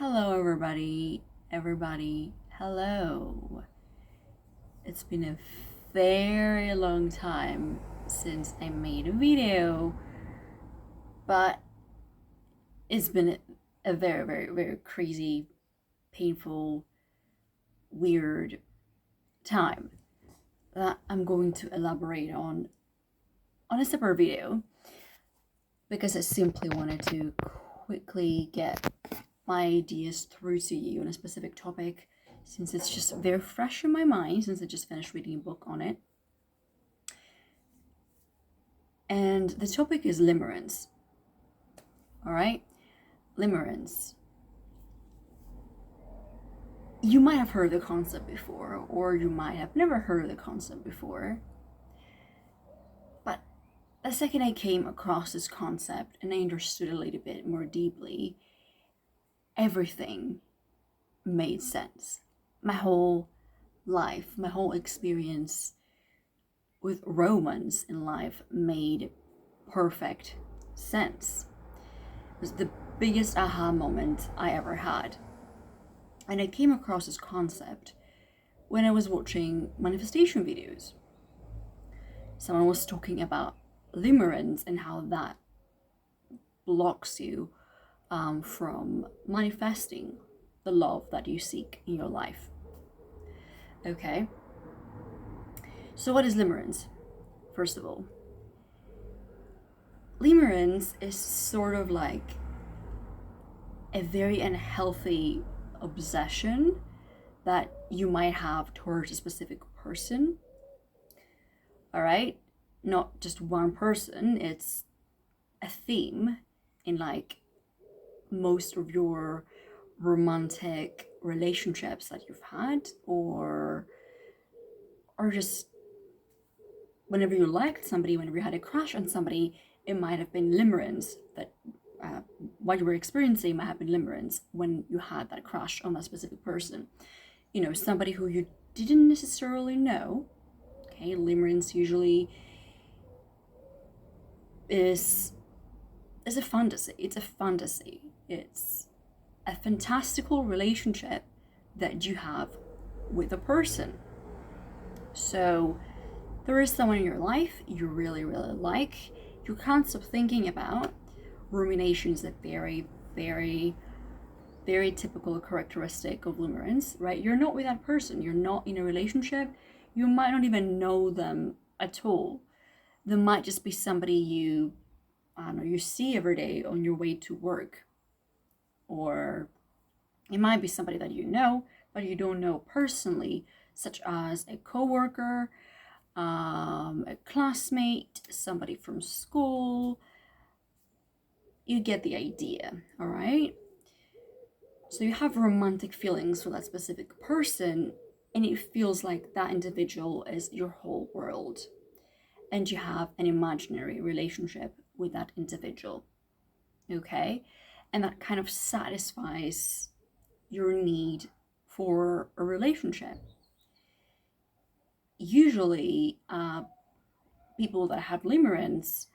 Hello, everybody, hello. It's been a very long time since I made a video, but it's been a very crazy, painful, weird time that I'm going to elaborate on a separate video because I simply wanted to quickly get my ideas through to you on a specific topic since it's just very fresh in my mind since I just finished reading a book on it. And the topic is limerence. All right? Limerence. You might have heard the concept before, or you might have never heard the concept before. But the second I came across this concept and I understood it a little bit more deeply, everything made sense. My whole life, my whole experience with romance in life made perfect sense. It was the biggest aha moment I ever had. And I came across this concept when I was watching manifestation videos. Someone was talking about limerence and how that blocks you from manifesting the love that you seek in your life. Okay? So what is limerence? First of all, limerence is sort of like a very unhealthy obsession that you might have towards a specific person. All right? Not just one person, it's a theme in like most of your romantic relationships that you've had, or just whenever you liked somebody, whenever you had a crush on somebody, it might have been limerence that what you were experiencing might have been limerence when you had that crush on that specific person. You know, somebody who you didn't necessarily know. Okay, limerence usually is a fantasy. It's a fantasy. It's a fantastical relationship that you have with a person. So there is someone in your life you really like. You can't stop thinking about. Rumination is a very typical characteristic of limerence, right? You're not with that person. You're not in a relationship. You might not even know them at all. There might just be somebody you see every day on your way to work. Or it might be somebody that you know, but you don't know personally, such as a coworker, a classmate, somebody from school. You get the idea, all right? So you have romantic feelings for that specific person, and it feels like that individual is your whole world. And you have an imaginary relationship with that individual, okay? And that kind of satisfies your need for a relationship. Usually, people that have limerence,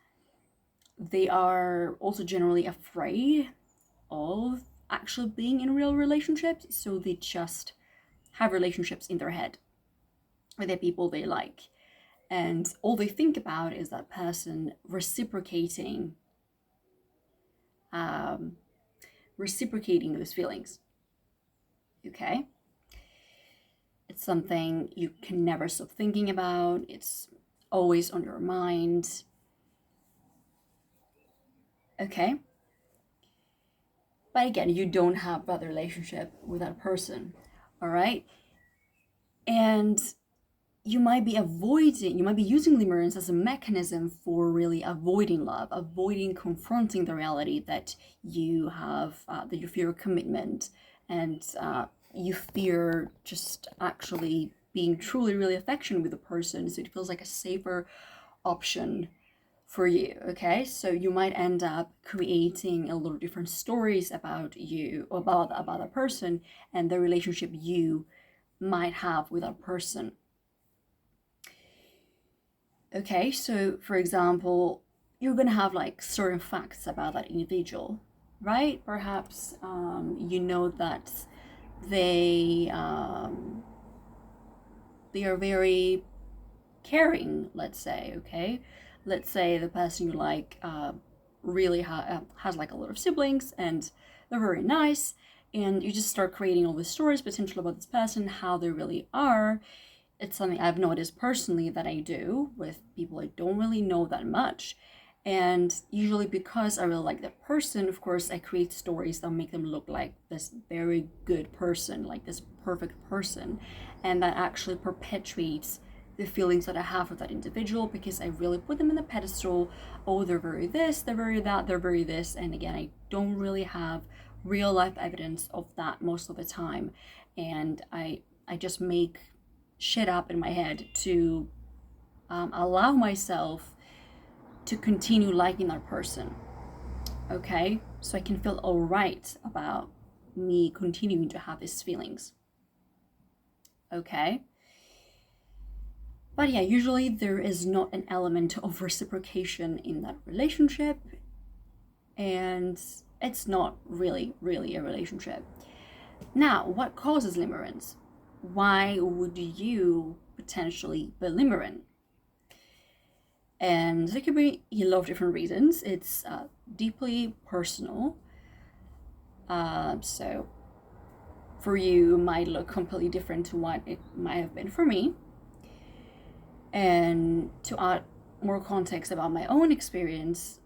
they are also generally afraid of actually being in real relationships, so they just have relationships in their head with the people they like, and all they think about is that person reciprocating those feelings. Okay, it's something you can never stop thinking about. It's always on your mind. Okay, but again, you don't have that relationship with that person, all right? And you might be using limerence as a mechanism for really avoiding love, avoiding confronting the reality that you have, that you fear commitment, and you fear just actually being truly really affectionate with the person, so it feels like a safer option for you. Okay, so you might end up creating a lot of different stories about you, about a person, and the relationship you might have with that person. Okay, so for example, you're gonna have like certain facts about that individual. right? Perhaps you know that they they are very caring, let's say. Okay, let's say the person you like really has like a lot of siblings and they're very nice, and you just start creating all these stories potentially about this person, how they really are. It's something I've noticed personally that I do with people I don't really know that much. And usually, because I really like that person, of course, I create stories that make them look like this very good person, like this perfect person. And that actually perpetuates the feelings that I have for that individual, because I really put them in the pedestal. Oh, they're very this, they're very that, they're very this. And again, I don't really have real life evidence of that most of the time. And I just make shit up in my head to allow myself to continue liking that person. Okay, so I can feel all right about me continuing to have these feelings. Okay, but yeah, usually there is not an element of reciprocation in that relationship, and it's not really a relationship. Now, what causes limerence? Why would you potentially be limerent? And there could be a lot of different reasons. It's deeply personal. So for you, it might look completely different to what it might have been for me. And to add more context about my own experience,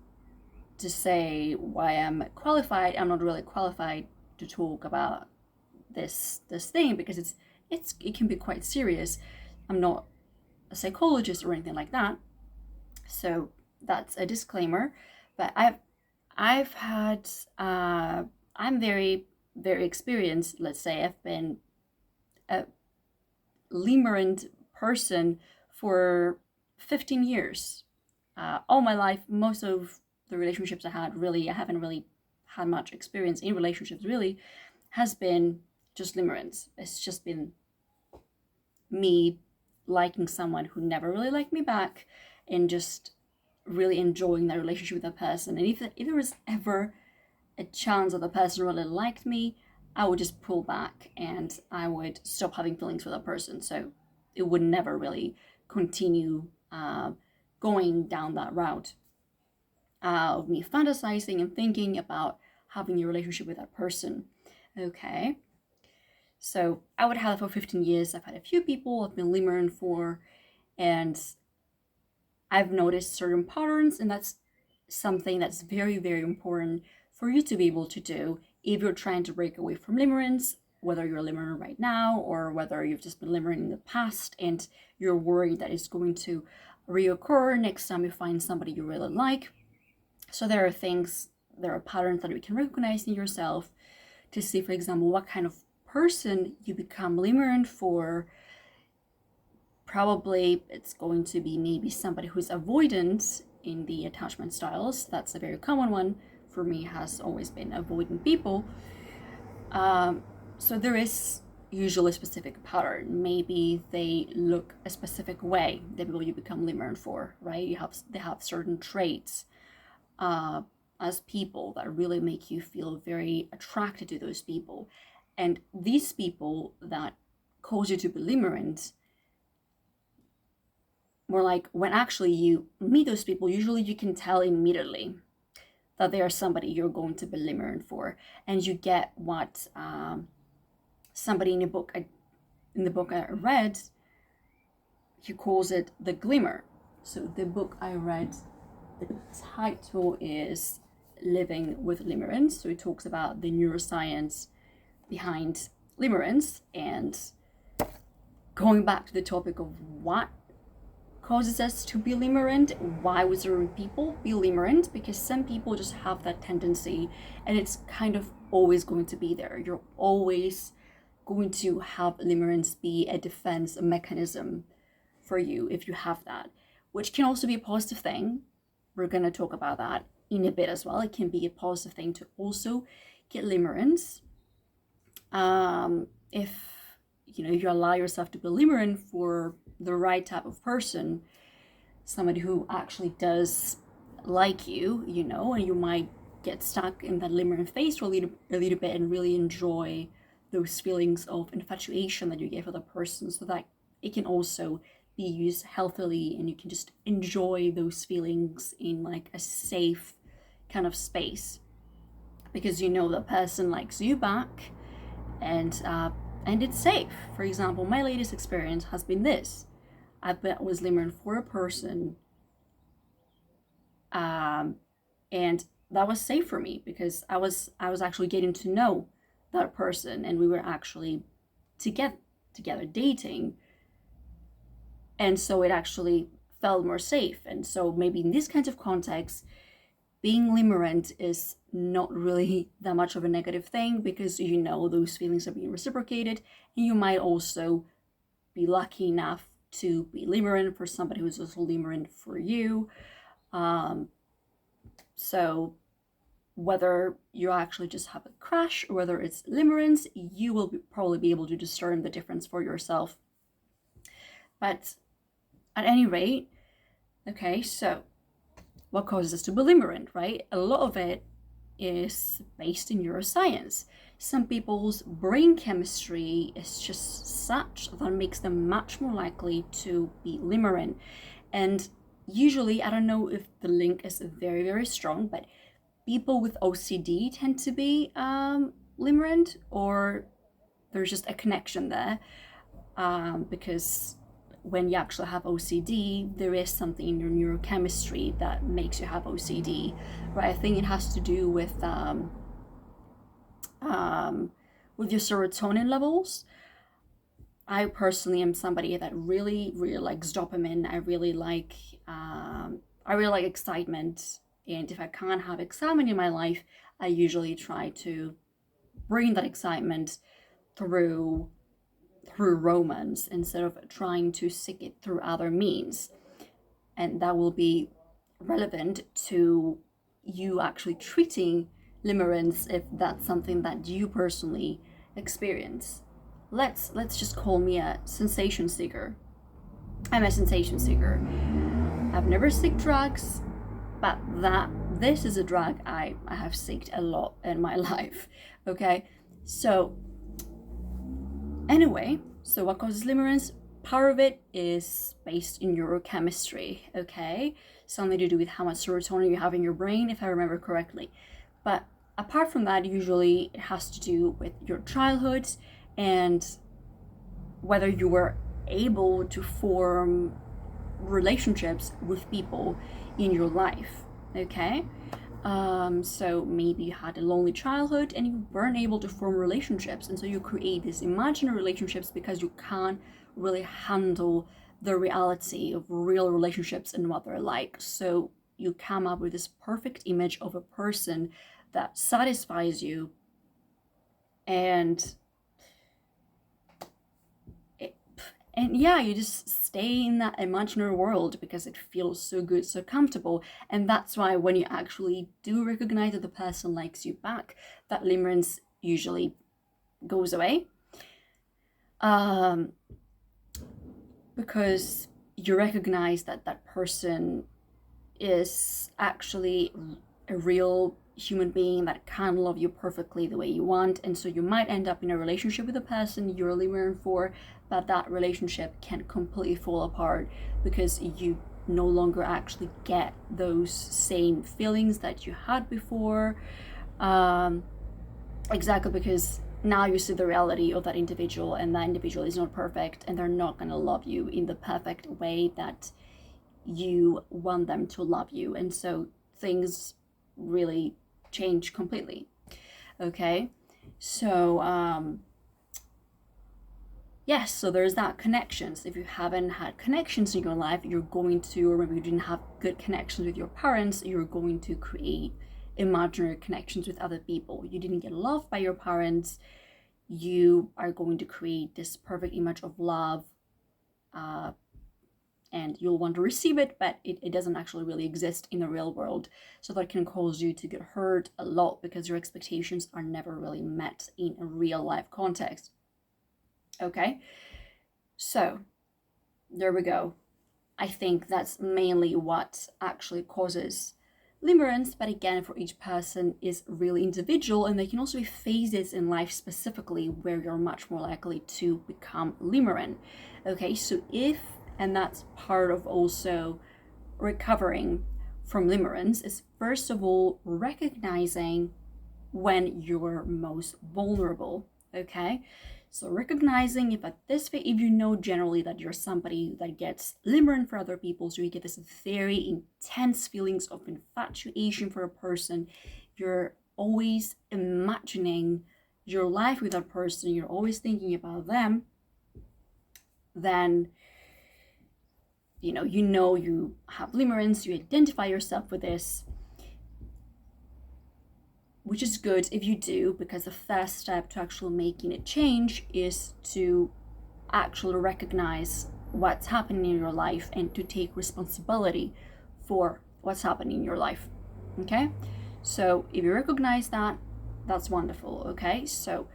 to say why I'm qualified, I'm not really qualified to talk about this thing, because it can be quite serious. I'm not a psychologist or anything like that. So that's a disclaimer. But I've had I'm very experienced. Let's say I've been a limerent person for 15 years. All my life, most of the relationships I had, really, I haven't really had much experience in relationships, really, has been just limerence. It's just been me liking someone who never really liked me back, and just really enjoying that relationship with that person. And if there was ever a chance that the person really liked me, I would just pull back and I would stop having feelings for that person. So it would never really continue going down that route of me fantasizing and thinking about having a relationship with that person. Okay. So I would have it for 15 years. I've had a few people I've been limerent for, and I've noticed certain patterns, and that's something that's very important for you to be able to do if you're trying to break away from limerence, whether you're limerent right now or whether you've just been limerent in the past and you're worried that it's going to reoccur next time you find somebody you really like. So there are patterns that we can recognize in yourself to see, for example, what kind of person you become limerent for. Probably it's going to be maybe somebody who's avoidant in the attachment styles. That's a very common one for me, has always been avoidant people. So there is usually a specific pattern. Maybe they look a specific way, the people you become limerent for, right? They have certain traits as people that really make you feel very attracted to those people. And these people that cause you to be limerent, more like when actually you meet those people, usually you can tell immediately that they are somebody you're going to be limerent for, and you get what somebody in the book I read, he calls it the glimmer. So the book I read, the title is Living with Limerence. So it talks about the neuroscience behind limerence, and going back to the topic of what causes us to be limerent, why would certain people be limerent? Because some people just have that tendency, and it's kind of always going to be there. You're always going to have limerence be a defense mechanism for you if you have that, which can also be a positive thing. We're going to talk about that in a bit as well. It can be a positive thing to also get limerence. If you allow yourself to be limerent for the right type of person, somebody who actually does like you, and you might get stuck in that limerent phase for a little bit and really enjoy those feelings of infatuation that you gave other person, so that it can also be used healthily and you can just enjoy those feelings in like a safe kind of space, because you know the person likes you back, and it's safe. For example, my latest experience has been this. I was limerent for a person, and that was safe for me because I was actually getting to know that person, and we were actually together dating, and so it actually felt more safe. And so maybe in these kinds of contexts, being limerent is not really that much of a negative thing, because you know those feelings are being reciprocated, and you might also be lucky enough to be limerent for somebody who's also limerent for you. So whether you actually just have a crush or whether it's limerence, you will probably be able to discern the difference for yourself. But at any rate, okay, so what causes us to be limerent, right? A lot of it is based in neuroscience. Some people's brain chemistry is just such that makes them much more likely to be limerent. And usually, I don't know if the link is very, very strong, but people with OCD tend to be limerent, or there's just a connection there, because when you actually have OCD, there is something in your neurochemistry that makes you have OCD, right? I think it has to do with your serotonin levels. I personally am somebody that really, really likes dopamine. I really like excitement, and if I can't have excitement in my life, I usually try to bring that excitement through romance instead of trying to seek it through other means. And that will be relevant to you actually treating limerence if that's something that you personally experience. Let's just call me a sensation seeker. I'm a sensation seeker. I've never seeked drugs, but this is a drug I have seeked a lot in my life. Okay, so anyway, so what causes limerence? Part of it is based in neurochemistry, okay? Something to do with how much serotonin you have in your brain, if I remember correctly. But apart from that, usually it has to do with your childhood and whether you were able to form relationships with people in your life, okay? So maybe you had a lonely childhood and you weren't able to form relationships, and so you create these imaginary relationships because you can't really handle the reality of real relationships and what they're like. So you come up with this perfect image of a person that satisfies you, and yeah, you just stay in that imaginary world because it feels so good, so comfortable. And that's why when you actually do recognize that the person likes you back, that limerence usually goes away. Because you recognize that that person is actually a real human being that can love you perfectly the way you want. And so you might end up in a relationship with a person you're limerent for, but that relationship can completely fall apart because you no longer actually get those same feelings that you had before. Exactly, because now you see the reality of that individual, and that individual is not perfect, and they're not going to love you in the perfect way that you want them to love you. And so things really change completely. Okay, so yes, so there's that connections. If you haven't had connections in your life, you're going to, or maybe you didn't have good connections with your parents, you're going to create imaginary connections with other people. You didn't get loved by your parents, you are going to create this perfect image of love, and you'll want to receive it, but it doesn't actually really exist in the real world. So that can cause you to get hurt a lot because your expectations are never really met in a real life context. Okay, so there we go. I think that's mainly what actually causes limerence, but again, for each person is really individual, and there can also be phases in life specifically where you're much more likely to become limerent. Okay, so and that's part of also recovering from limerence, is first of all recognizing when you're most vulnerable. Okay, so recognizing if you know generally that you're somebody that gets limerent for other people, so you get this very intense feelings of infatuation for a person, you're always imagining your life with that person, you're always thinking about them, then you know you have limerence, you identify yourself with this, which is good if you do, because the first step to actually making a change is to actually recognize what's happening in your life and to take responsibility for what's happening in your life. Okay, so if you recognize that, that's wonderful. Okay, so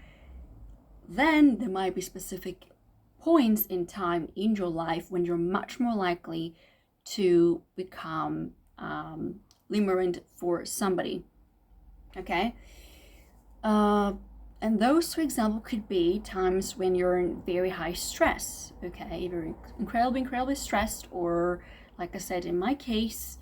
then there might be specific points in time in your life when you're much more likely to become limerent for somebody. Okay, and those, for example, could be times when you're in very high stress. Okay, if you're incredibly stressed, or like I said in my case,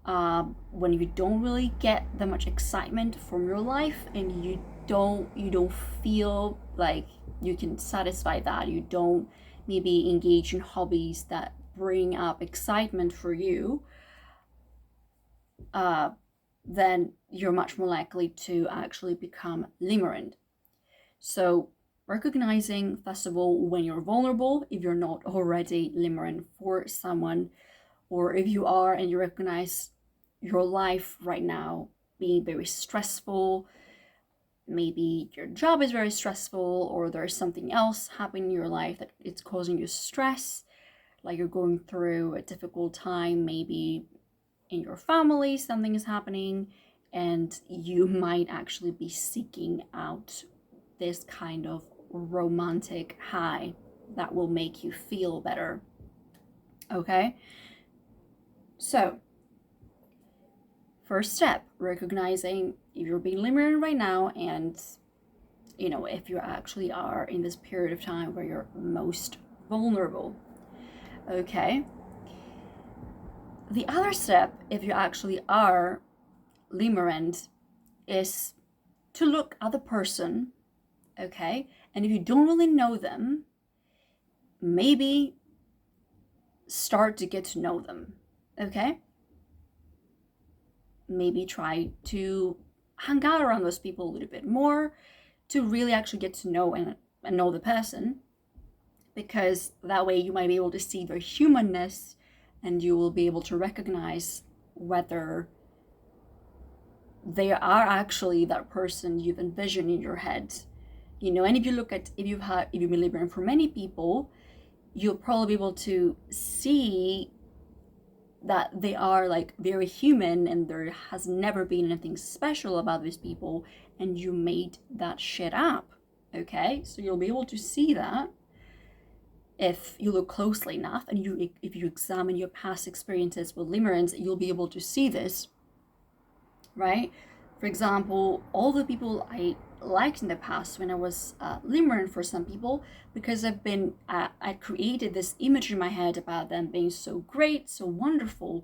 when you don't really get that much excitement from your life, and you don't feel like you can satisfy that, you don't maybe engage in hobbies that bring up excitement for you, then you're much more likely to actually become limerent. So recognizing, first of all, when you're vulnerable, if you're not already limerent for someone, or if you are and you recognize your life right now being very stressful, maybe your job is very stressful, or there's something else happening in your life that it's causing you stress, like you're going through a difficult time, maybe in your family something is happening, and you might actually be seeking out this kind of romantic high that will make you feel better. Okay, so first step, recognizing if you're being limerent right now, and you know, if you actually are in this period of time where you're most vulnerable. Okay, the other step, if you actually are limerent, is to look at the person. Okay, and if you don't really know them, maybe start to get to know them. Okay, maybe try to hang out around those people a little bit more to really actually get to know and know the person, because that way you might be able to see their humanness, and you will be able to recognize whether they are actually that person you've envisioned in your head. You know, and if you look at, if you've been limerent for many people, you'll probably be able to see that they are like very human, and there has never been anything special about these people, and you made that shit up. Okay, so you'll be able to see that if you look closely enough, and if you examine your past experiences with limerence, you'll be able to see this, right? For example, all the people I liked in the past when I was limerent for some people, because I created this image in my head about them being so great, so wonderful.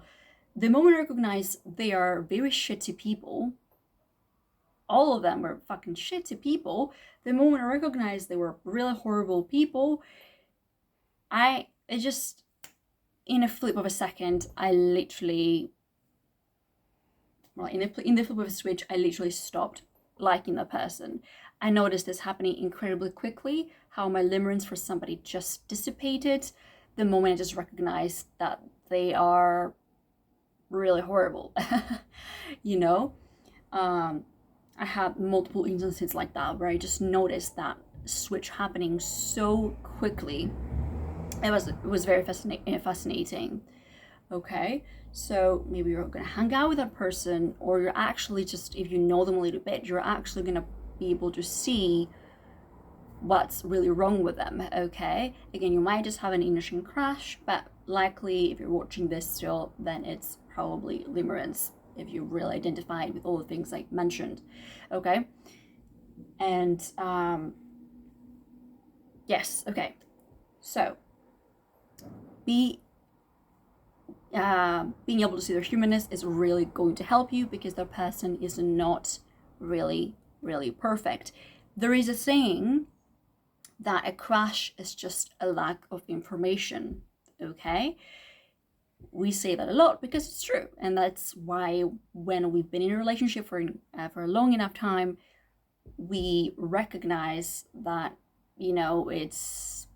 The moment I recognize they are very shitty people, all of them were fucking shitty people. The moment I recognized they were really horrible people, it just, in a flip of a second, I literally, well, in the flip of a switch, I literally stopped liking the person. I noticed this happening incredibly quickly, how my limerence for somebody just dissipated the moment I just recognized that they are really horrible. You know, I had multiple instances like that where I just noticed that switch happening so quickly. It was very fascinating. Okay, so maybe you're gonna hang out with that person, or you're actually just, if you know them a little bit, you're actually gonna be able to see what's really wrong with them. Okay, again, you might just have an innocent crush, but likely if you're watching this still, then it's probably limerence. if you really identified with all the things I mentioned. Okay. And yes, okay. So being able to see their humanness is really going to help you, because the person is not really perfect. There is a saying that a crash is just a lack of information. Okay, we say that a lot because it's true, and that's why when we've been in a relationship for a long enough time, we recognize that, you know, it's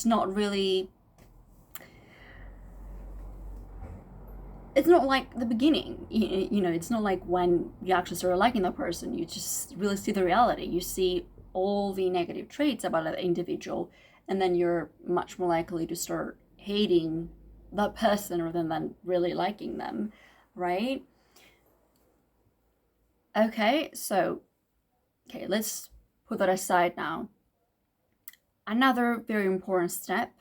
not really, it's not like the beginning, you know, it's not like when you actually start liking that person, you just really see the reality. You see all the negative traits about that individual, and then you're much more likely to start hating that person rather than really liking them, right? Okay, so, okay, let's put that aside now. Another very important step,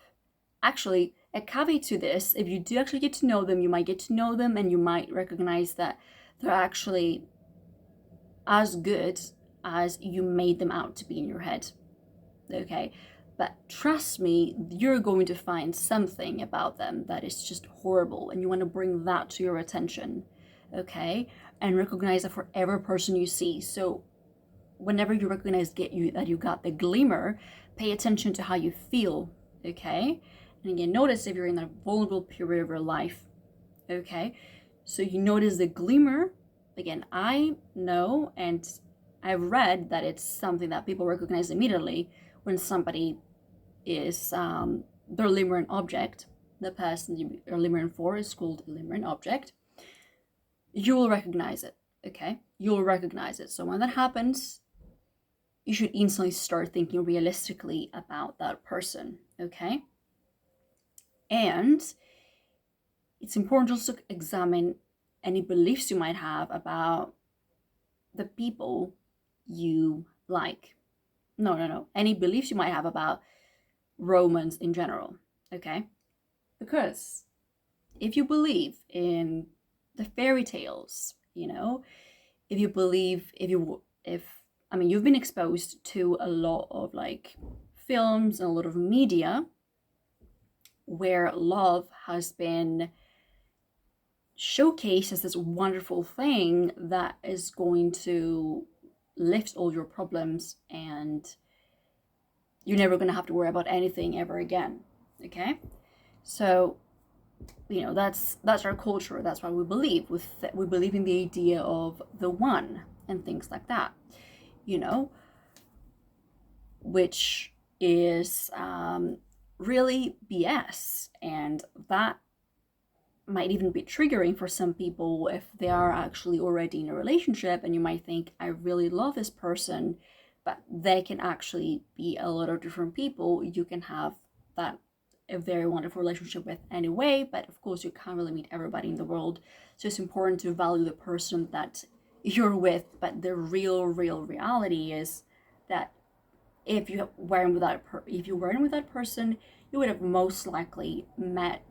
actually, a caveat to this, if you do actually get to know them, you might get to know them and you might recognize that they're actually as good as you made them out to be in your head. Okay, but trust me, you're going to find something about them that is just horrible, and you want to bring that to your attention. Okay, and recognize that for every person you see. So whenever you recognize that you got the glimmer, pay attention to how you feel. Okay, and again, notice if you're in a vulnerable period of your life. Okay, so you notice the glimmer. Again, I know and I've read that it's something that people recognize immediately when somebody is their limerent object. The person you're limerent for is called a limerent object. You will recognize it. Okay, you'll recognize it. So when that happens, you should instantly start thinking realistically about that person. Okay, and it's important also to examine any beliefs you might have about the people you like. No. Any beliefs you might have about romance in general. Okay? Because if you believe in the fairy tales, you know, if you believe, I mean, you've been exposed to a lot of like films and a lot of media where love has been showcased as this wonderful thing that is going to lift all your problems, and you're never going to have to worry about anything ever again. Okay, so you know that's our culture. That's what we believe. We believe in the idea of the one and things like that. You know, which is really BS, and that might even be triggering for some people if they are actually already in a relationship, and you might think, I really love this person, but they can actually be a lot of different people you can have that a very wonderful relationship with anyway, but of course you can't really meet everybody in the world. So it's important to value the person that you're with, but the real reality is that if you weren't with that person, you would have most likely met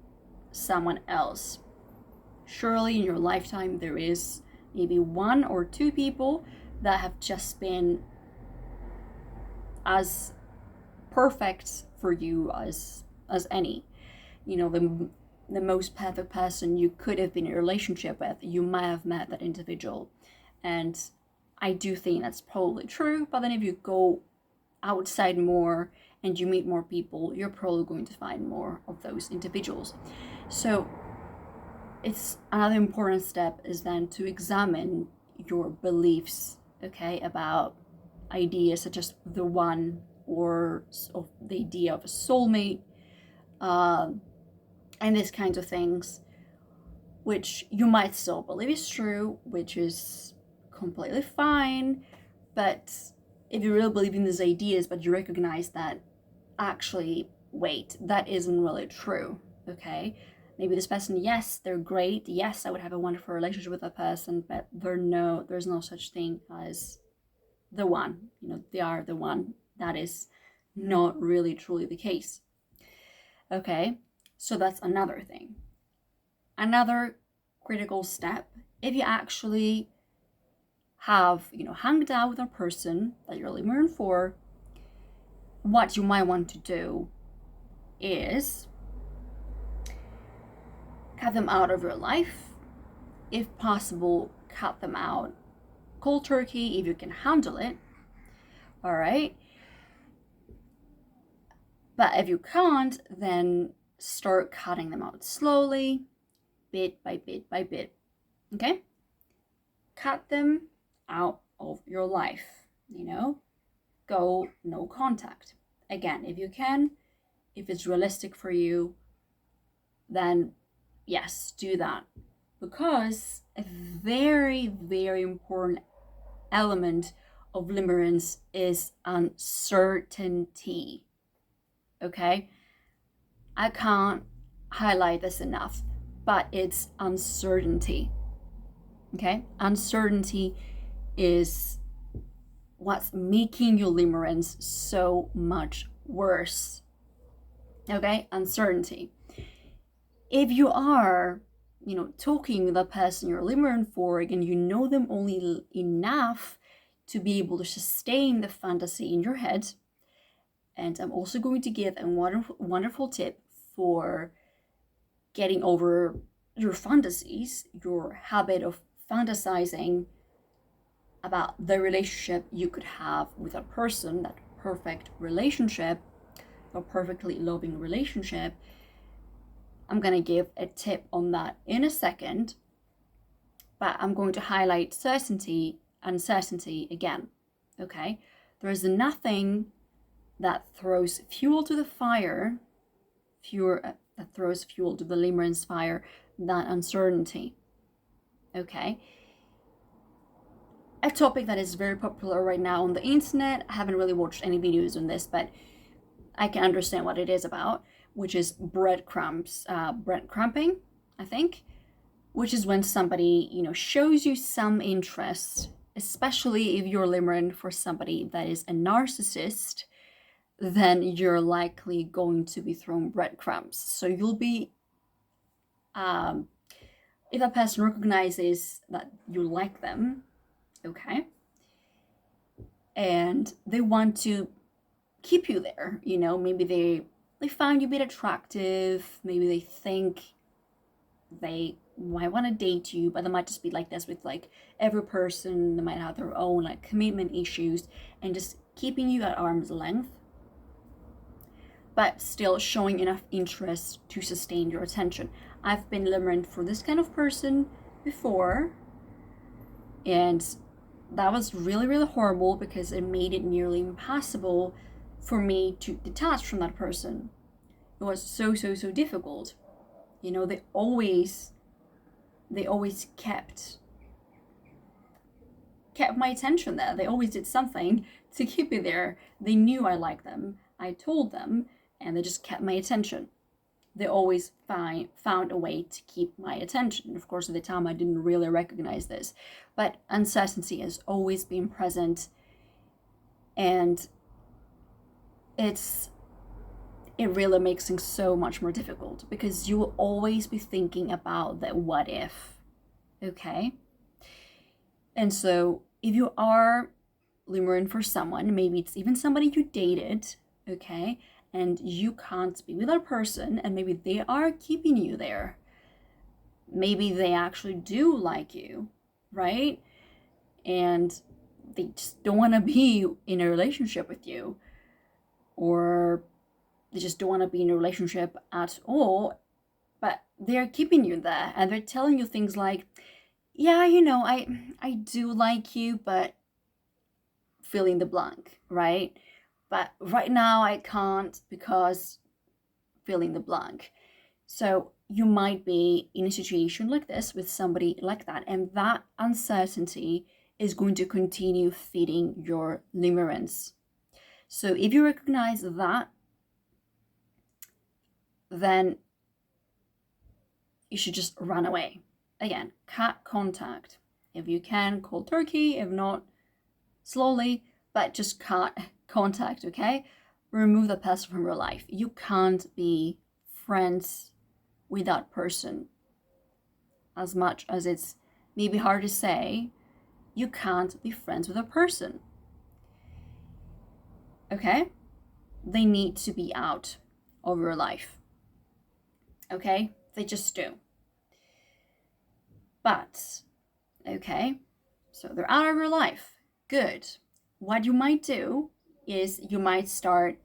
someone else. Surely in your lifetime there is maybe one or two people that have just been as perfect for you as any. You know, the most perfect person you could have been in a relationship with, you might have met that individual. And I do think that's probably true, but then if you go outside more and you meet more people, you're probably going to find more of those individuals. So it's another important step is then to examine your beliefs, okay, about ideas such as the one, or of the idea of a soulmate, and these kinds of things, which you might still believe is true, which is completely fine. But if you really believe in these ideas, but you recognize that actually, wait, that isn't really true, okay? Maybe this person, yes, they're great. Yes, I would have a wonderful relationship with that person, but there's no such thing as the one. You know, they are the one. That is not really truly the case. Okay, so that's another thing. Another critical step, if you actually have, hanged out with a person that you're limerent for, what you might want to do is cut them out of your life. If possible, cut them out cold turkey if you can handle it. All right. But if you can't, then start cutting them out slowly, bit by bit by bit. Okay? Cut them out of your life, go no contact. Again, if you can, if it's realistic for you, then yes, do that. Because a very, very important element of limerence is uncertainty. Okay? I can't highlight this enough, but it's uncertainty. Okay? Uncertainty is what's making your limerence so much worse. Okay? Uncertainty. If you are, talking with a person you're limerent for, and you know them only enough to be able to sustain the fantasy in your head, and I'm also going to give a wonderful tip for getting over your fantasies, your habit of fantasizing about the relationship you could have with a person, that perfect relationship, a perfectly loving relationship. I'm going to give a tip on that in a second, but I'm going to highlight uncertainty again. Okay? There is nothing that throws fuel to the fire, that throws fuel to the limerence fire, than uncertainty. Okay? A topic that is very popular right now on the internet. I haven't really watched any videos on this, but I can understand what it is about, which is breadcrumbing, I think, which is when somebody, shows you some interest, especially if you're limerent for somebody that is a narcissist, then you're likely going to be thrown breadcrumbs. So you'll be, if a person recognizes that you like them, okay, and they want to keep you there, maybe they find you a bit attractive, maybe they think they might want to date you, but they might just be like this with like every person. They might have their own like commitment issues and just keeping you at arm's length, but still showing enough interest to sustain your attention. I've been limerent for this kind of person before, and that was really, really horrible because it made it nearly impossible for me to detach from that person. It was so difficult. They always kept my attention there. They always did something to keep me there. They knew I liked them. I told them, and they just kept my attention. They always found a way to keep my attention. Of course, at the time, I didn't really recognize this, but uncertainty has always been present, and it really makes things so much more difficult because you will always be thinking about that what if, okay? And so if you are limerent for someone, maybe it's even somebody you dated, okay, and you can't be with that person, and maybe they are keeping you there. Maybe they actually do like you, right? And they just don't want to be in a relationship with you, or they just don't want to be in a relationship at all, but they're keeping you there, and they're telling you things like, yeah, I do like you, but fill in the blank, right? But right now I can't because fill in the blank. So you might be in a situation like this with somebody like that, and that uncertainty is going to continue feeding your limerence. So if you recognize that, then you should just run away. Again, cut contact. If you can, cold turkey. If not, slowly, but just cut contact, okay? Remove the person from your life. You can't be friends with that person. as much as it's maybe hard to say, you can't be friends with a person. Okay? They need to be out of your life. Okay? They just do. But, okay, so they're out of your life. Good. What you might do is you might start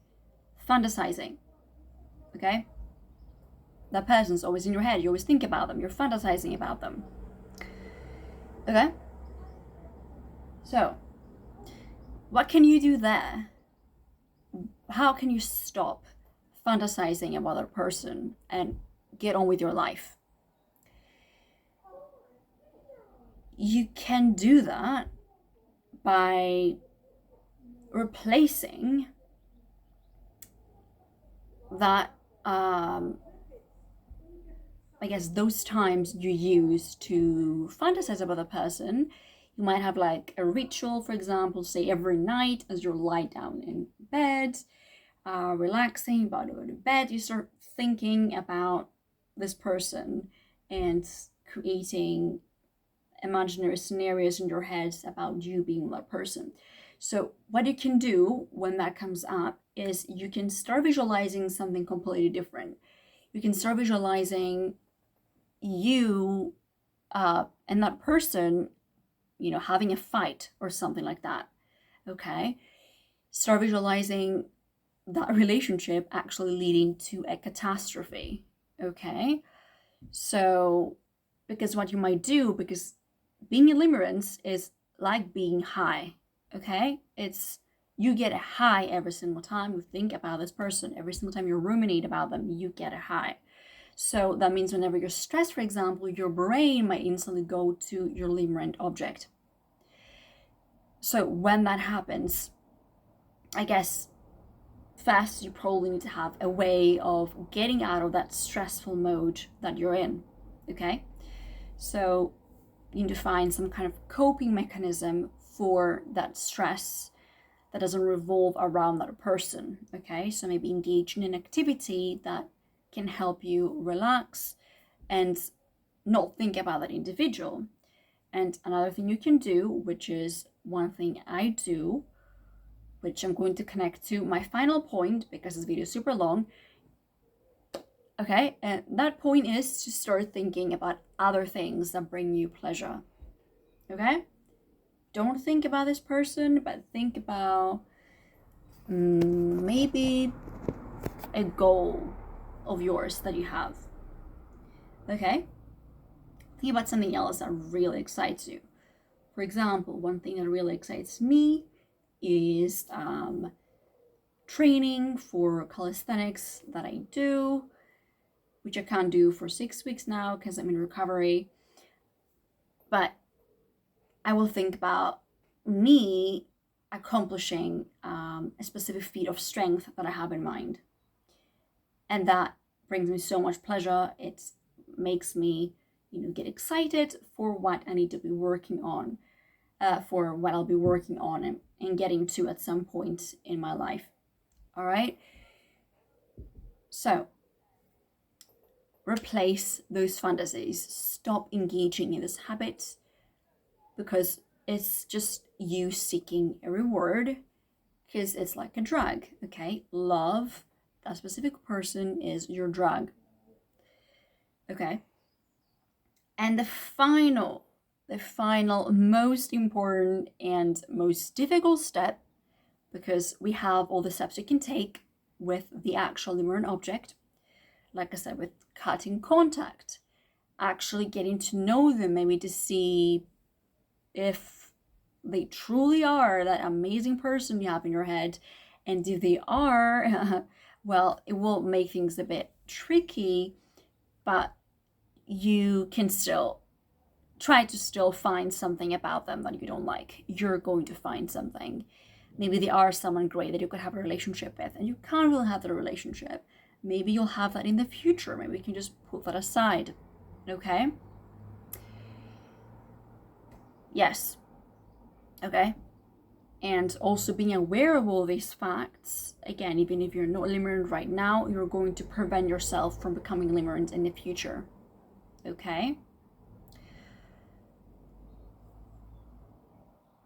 fantasizing. Okay? That person's always in your head. You always think about them. You're fantasizing about them. Okay? So, what can you do there? How can you stop fantasizing about a person and get on with your life? You can do that by replacing that, I guess, those times you use to fantasize about a person. You might have like a ritual, for example, say every night as you lie down in bed, relaxing, about to go to bed, you start thinking about this person and creating imaginary scenarios in your head about you being that person. So what you can do when that comes up is you can start visualizing something completely different. You can start visualizing you and that person, having a fight or something like that. Okay? Start visualizing that relationship actually leading to a catastrophe. Okay? So, because what you might do, because being in limerence is like being high. Okay? It's you get a high every single time you think about this person. Every single time you ruminate about them, you get a high. So that means whenever you're stressed, for example, your brain might instantly go to your limerent object. So when that happens, I guess first you probably need to have a way of getting out of that stressful mode that you're in. Okay? So you need to find some kind of coping mechanism for that stress that doesn't revolve around that person. Okay? So maybe engage in an activity that can help you relax and not think about that individual. And another thing you can do, which is one thing I do, which I'm going to connect to my final point because this video is super long. Okay, and that point is to start thinking about other things that bring you pleasure. Okay? Don't think about this person, but think about maybe a goal of yours that you have. Okay? Think about something else that really excites you. For example, one thing that really excites me is training for calisthenics that I do, which I can't do for 6 weeks now because I'm in recovery. But I will think about me accomplishing a specific feat of strength that I have in mind. And that brings me so much pleasure. It makes me, get excited for what I need to be working on, for what I'll be working on and getting to at some point in my life. All right? So, replace those fantasies. Stop engaging in this habit because it's just you seeking a reward because it's like a drug, okay? Love, that specific person is your drug, okay? And the final, most important and most difficult step, because we have all the steps you can take with the actual limerent object, like I said, with cutting contact, actually getting to know them, maybe to see if they truly are that amazing person you have in your head. And if they are, well, it will make things a bit tricky, but you can still try to still find something about them that you don't like. You're going to find something. Maybe they are someone great that you could have a relationship with, and you can't really have that relationship. Maybe you'll have that in the future. Maybe you can just put that aside. Okay? Yes. Okay? And also being aware of all these facts, again, even if you're not limerent right now, you're going to prevent yourself from becoming limerent in the future. Okay?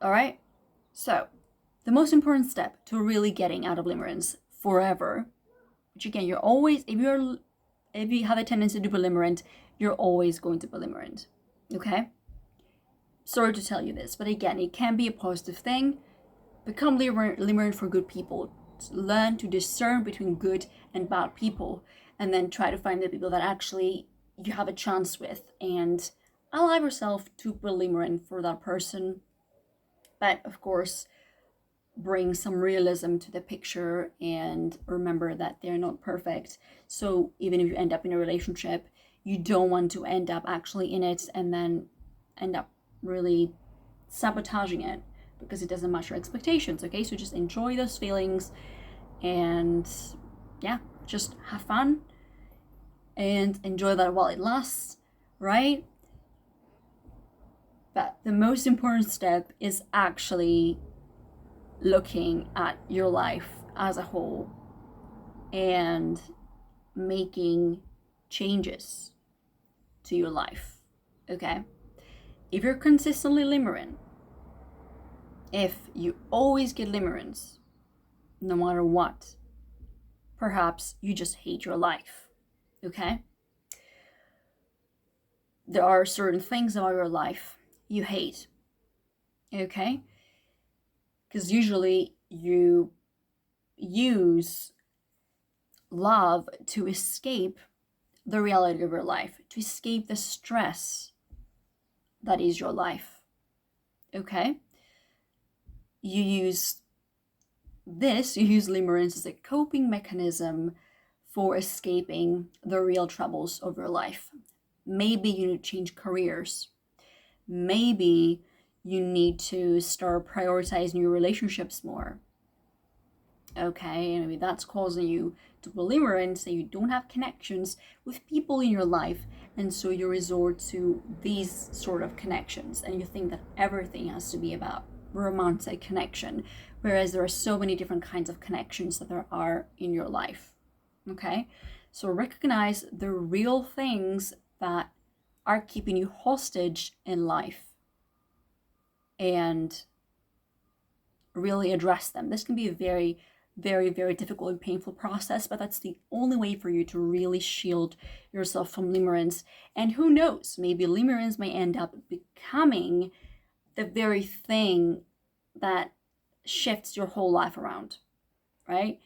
All right. So the most important step to really getting out of limerence forever, which again, you're always, if you have a tendency to be limerent, you're always going to be limerent. Okay. Sorry to tell you this, but again, it can be a positive thing. Become limerent for good people. Learn to discern between good and bad people, and then try to find the people that actually you have a chance with, and allow yourself to be limerent for that person. But of course, bring some realism to the picture and remember that they're not perfect. So even if you end up in a relationship, you don't want to end up actually in it and then end up really sabotaging it because it doesn't match your expectations. Okay, so just enjoy those feelings and yeah, just have fun and enjoy that while it lasts, right? But the most important step is actually looking at your life as a whole and making changes to your life. Okay? If you're consistently limerent, if you always get limerence, no matter what, perhaps you just hate your life. Okay? There are certain things about your life you hate. Okay? Because usually you use love to escape the reality of your life, to escape the stress that is your life. Okay? You use limerence as a coping mechanism for escaping the real troubles of your life. Maybe you need to change careers. Maybe you need to start prioritizing your relationships more. Okay, and maybe that's causing you to be limerent, so you don't have connections with people in your life, and so you resort to these sort of connections, and you think that everything has to be about romantic connection, whereas there are so many different kinds of connections that there are in your life. Okay, so recognize the real things that are keeping you hostage in life and really address them. This can be a very, very, very difficult and painful process, but that's the only way for you to really shield yourself from limerence. And who knows, maybe limerence may end up becoming the very thing that shifts your whole life around, right?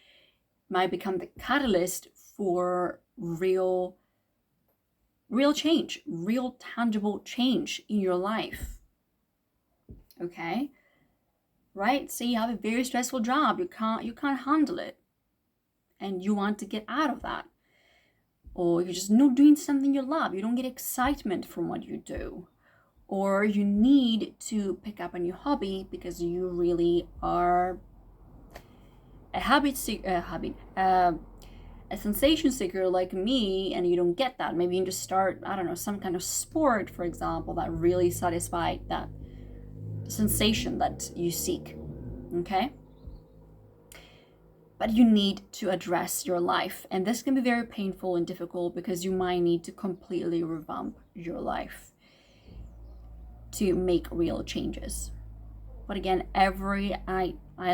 Might become the catalyst for real change, real tangible change in your life. Okay? Right? Say you have a very stressful job, you can't handle it, and you want to get out of that. Or you're just not doing something you love, you don't get excitement from what you do. Or you need to pick up a new hobby because you really are a sensation seeker like me, and you don't get that. Maybe you can just start, I don't know, some kind of sport, for example, that really satisfies that sensation that you seek. Okay? But you need to address your life, and this can be very painful and difficult because you might need to completely revamp your life to make real changes. But again, I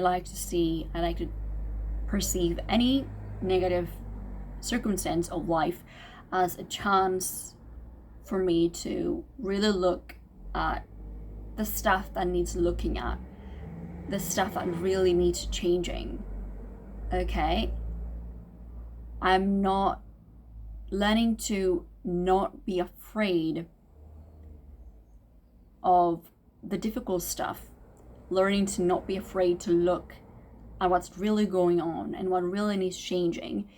like to perceive any negative circumstance of life as a chance for me to really look at the stuff that needs looking at, the stuff that really needs changing. Okay? I'm not learning to not be afraid of the difficult stuff, learning to not be afraid to look at what's really going on and what really needs changing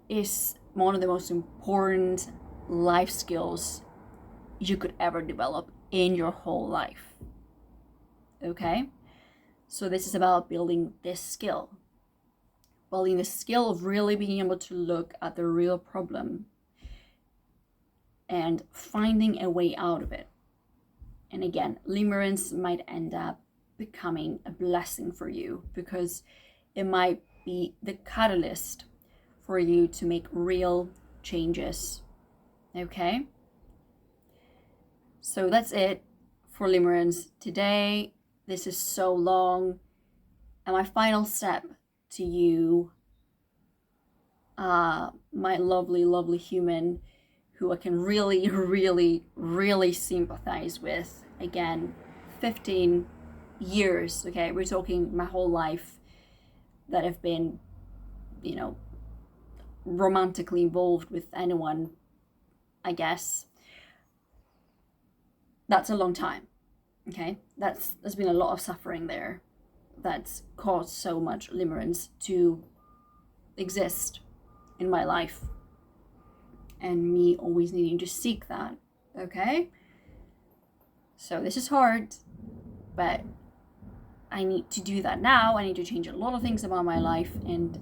is one of the most important life skills you could ever develop in your whole life. Okay? So this is about building this skill. Building the skill of really being able to look at the real problem and finding a way out of it. And again, limerence might end up becoming a blessing for you because it might be the catalyst for you to make real changes. Okay? So that's it for limerence today. This is so long. And my final step to you, my lovely, lovely human who I can really, really, really sympathize with. Again, 15 years, okay? We're talking my whole life that I've been, you know, romantically involved with anyone, I guess. That's a long time, okay? There's been a lot of suffering there that's caused so much limerence to exist in my life, and me always needing to seek that, okay? So this is hard, but I need to do that now. I need to change a lot of things about my life, and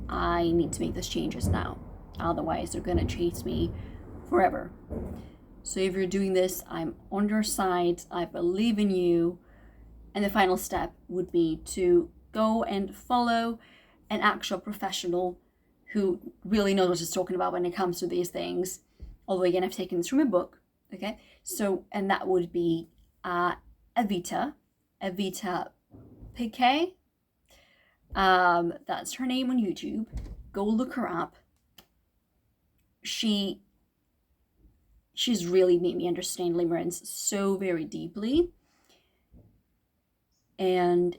I need to make those changes now. Otherwise, they're gonna chase me forever. So if you're doing this, I'm on your side. I believe in you. And the final step would be to go and follow an actual professional who really knows what he's talking about when it comes to these things. Although again, I've taken this from a book. Okay, so and that would be Evita Piquet. That's her name on YouTube. Go look her up. She's really made me understand limerence so very deeply, and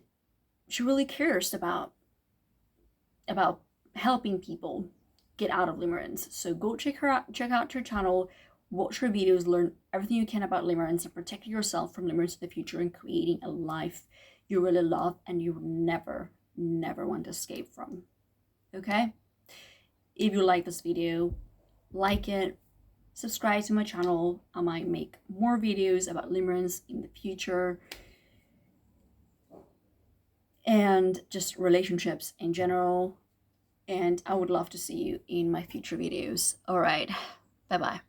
she really cares about helping people get out of limerence. So go check out her channel, watch her videos, learn everything you can about limerence, and protect yourself from limerence in the future and creating a life you really love and you never want to escape from. Okay? If you like this video, like it, subscribe to my channel. I might make more videos about limerence in the future, and just relationships in general. And I would love to see you in my future videos. All right, bye bye.